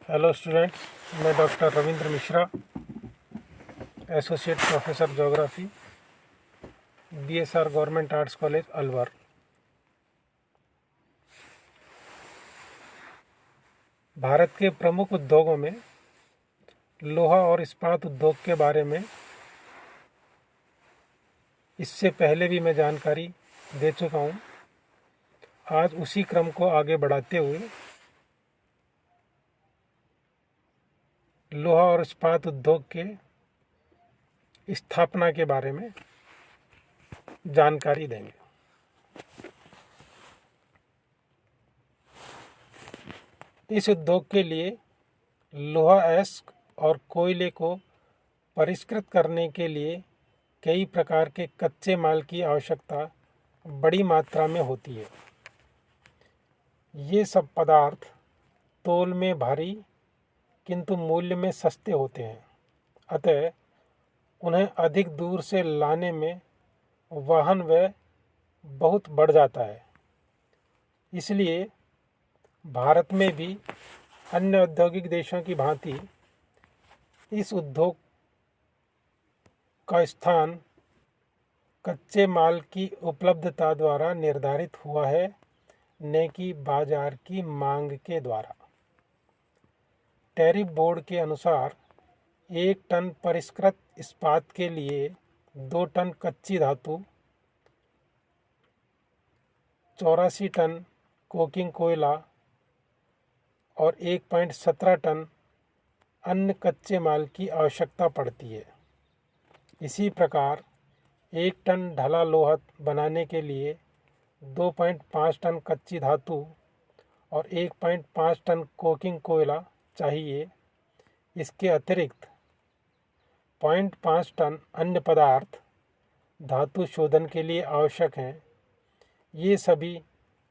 Hello students, मैं doctor Ravindra Mishra, associate professor geography, BSR government arts college Alwar. Bharat के प्रमुख उद्योगों में लोहा और इस्पात उद्योग के बारे में इससे पहले भी मैं जानकारी दे चुका हूँ। आज उसी क्रम को आगे बढ़ाते हुए लोहा और इस्पात उद्योग के स्थापना के बारे में जानकारी देंगे। इस उद्योग के लिए लोहा अयस्क और कोयले को परिष्कृत करने के लिए कई प्रकार के कच्चे माल की आवश्यकता बड़ी मात्रा में होती है। ये सब पदार्थ तौल में भारी किंतु मूल्य में सस्ते होते हैं, अतः उन्हें अधिक दूर से लाने में वाहन व्यय बहुत बढ़ जाता है। इसलिए भारत में भी अन्य औद्योगिक देशों की भांति इस उद्योग का स्थान कच्चे माल की उपलब्धता द्वारा निर्धारित हुआ है, न कि बाजार की मांग के द्वारा। टैरिफ बोर्ड के अनुसार 1 टन परिष्कृत इस्पात के लिए 2 टन कच्ची धातु, 84 टन कोकिंग कोयला और 1.17 टन अन्य कच्चे माल की आवश्यकता पड़ती है। इसी प्रकार 1 टन ढला लोहा बनाने के लिए 2.5 टन कच्ची धातु और 1.5 टन कोकिंग कोयला चाहिए। इसके अतिरिक्त 0.5 टन अन्य पदार्थ धातु शोधन के लिए आवश्यक हैं। ये सभी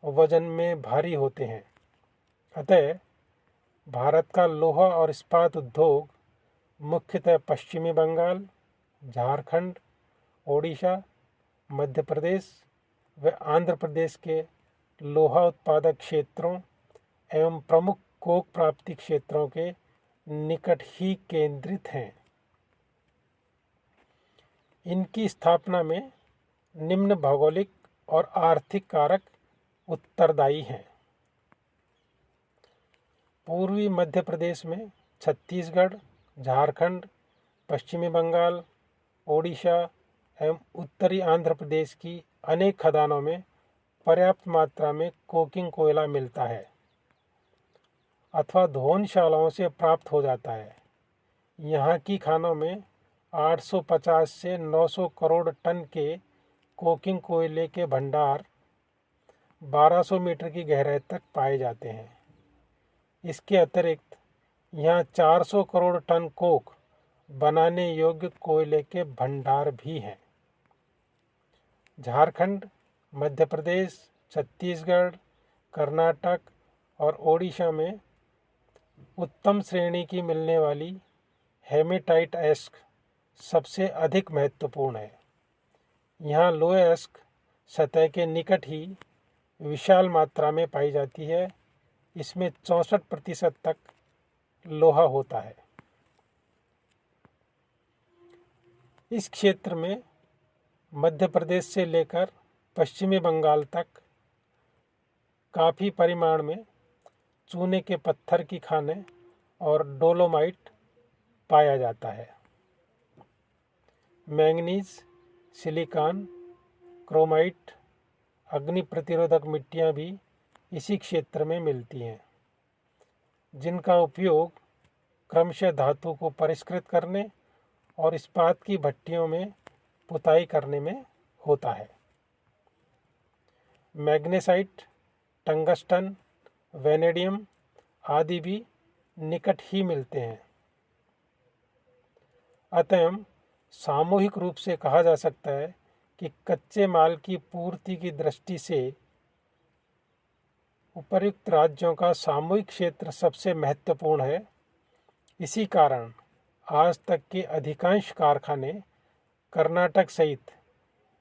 वजन में भारी होते हैं, अतः भारत का लोहा और इस्पात उद्योग मुख्यतः पश्चिमी बंगाल, झारखंड, ओडिशा, मध्य प्रदेश व आंध्र प्रदेश के लोहा उत्पादक क्षेत्रों एवं प्रमुख कोक प्राप्ति क्षेत्रों के निकट ही केंद्रित हैं। इनकी स्थापना में निम्न भौगोलिक और आर्थिक कारक उत्तरदायी हैं। पूर्वी मध्य प्रदेश में छत्तीसगढ़, झारखंड, पश्चिमी बंगाल, ओडिशा एवं उत्तरी आंध्र प्रदेश की अनेक खदानों में पर्याप्त मात्रा में कोकिंग कोयला मिलता है अथवा धोनशालाओं से प्राप्त हो जाता है। यहाँ की खानों में 850 से 900 करोड़ टन के कोकिंग कोयले के भंडार 1200 मीटर की गहराई तक पाए जाते हैं। इसके अतिरिक्त यहाँ 400 करोड़ टन कोक बनाने योग्य कोयले के भंडार भी हैं। झारखंड, मध्य प्रदेश, छत्तीसगढ़, कर्नाटक और ओडिशा में उत्तम श्रेणी की मिलने वाली हेमेटाइट अयस्क सबसे अधिक महत्वपूर्ण है। यहाँ लोह अयस्क सतह के निकट ही विशाल मात्रा में पाई जाती है। इसमें 64% तक लोहा होता है। इस क्षेत्र में मध्य प्रदेश से लेकर पश्चिमी बंगाल तक काफ़ी परिमाण में चूने के पत्थर की खानें और डोलोमाइट पाया जाता है। मैंगनीज, सिलिकॉन, क्रोमाइट, अग्नि प्रतिरोधक मिट्टियाँ भी इसी क्षेत्र में मिलती हैं, जिनका उपयोग क्रमशः धातु को परिष्कृत करने और इस्पात की भट्टियों में पुताई करने में होता है। मैग्नेसाइट, टंगस्टन, वेनेडियम आदि भी निकट ही मिलते हैं। अतः सामूहिक रूप से कहा जा सकता है कि कच्चे माल की पूर्ति की दृष्टि से उपर्युक्त राज्यों का सामूहिक क्षेत्र सबसे महत्वपूर्ण है। इसी कारण आज तक के अधिकांश कारखाने कर्नाटक सहित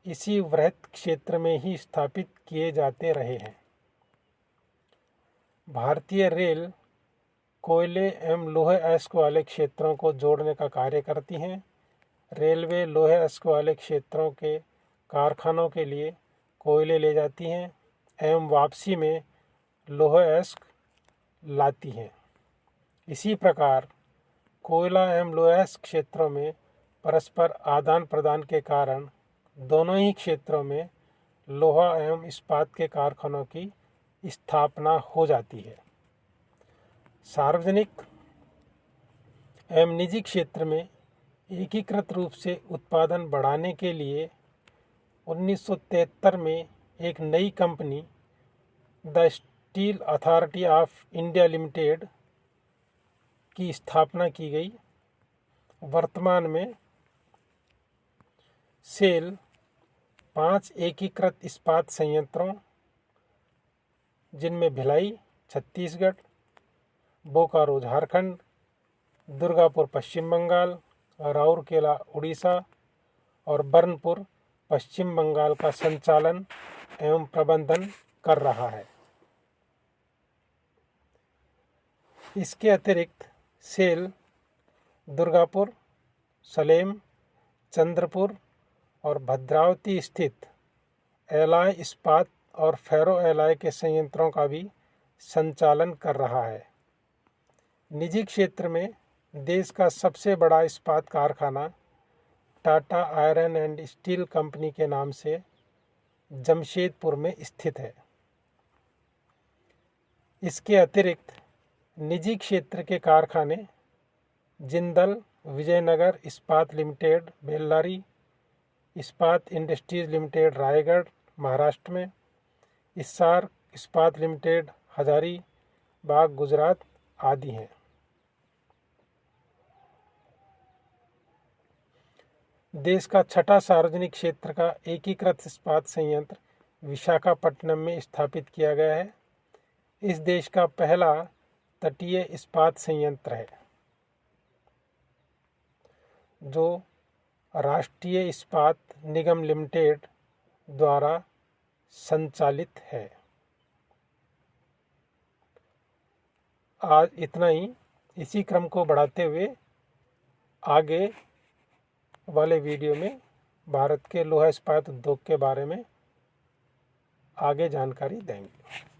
इसी वृहत क्षेत्र में ही स्थापित किए जाते रहे हैं। भारतीय रेल कोयले एवं लोहे अयस्क वाले क्षेत्रों को जोड़ने का कार्य करती हैं। रेलवे लोहे अयस्क वाले क्षेत्रों के कारखानों के लिए कोयले ले जाती हैं एवं वापसी में लोहे अयस्क लाती हैं। इसी प्रकार कोयला एवं लोहे अयस्क क्षेत्रों में परस्पर आदान प्रदान के कारण दोनों ही क्षेत्रों में लोहा एवं इस्पात के कारखानों की स्थापना हो जाती है। सार्वजनिक एवं निजी क्षेत्र में एकीकृत रूप से उत्पादन बढ़ाने के लिए 1973 में एक नई company the steel authority of India limited की स्थापना की गई। वर्तमान में सेल 5 एकीकृत इस्पात संयंत्रों, जिनमें भिलाई छत्तीसगढ़, बोकारो झारखंड, दुर्गापुर पश्चिम बंगाल, राउरकेला उड़ीसा और बर्नपुर पश्चिम बंगाल का संचालन एवं प्रबंधन कर रहा है। इसके अतिरिक्त सेल दुर्गापुर, सलेम, चंद्रपुर और भद्रावती स्थित एलॉय इस्पात और फेरो एलॉय के संयंत्रों का भी संचालन कर रहा है। निजी क्षेत्र में देश का सबसे बड़ा इस्पात कारखाना Tata iron and steel company के नाम से जमशेदपुर में स्थित है। इसके अतिरिक्त निजी क्षेत्र के कारखाने जिंदल विजयनगर इस्पात लिमिटेड बेल्लारी, इस्पात इंडस्ट्रीज लिमिटेड रायगढ़ महाराष्ट्र में, इस्सार इस्पात लिमिटेड हजारीबाग गुजरात आदि हैं। देश का छठा सार्वजनिक क्षेत्र का एकीकृत इस्पात संयंत्र विशाखापट्टनम में स्थापित किया गया है। इस देश का पहला तटीय इस्पात संयंत्र है जो राष्ट्रीय इस्पात निगम लिमिटेड द्वारा संचालित है। आज इतना ही। इसी क्रम को बढ़ाते हुए आगे वाले वीडियो में भारत के लोहा इस्पात उद्योग के बारे में आगे जानकारी देंगे।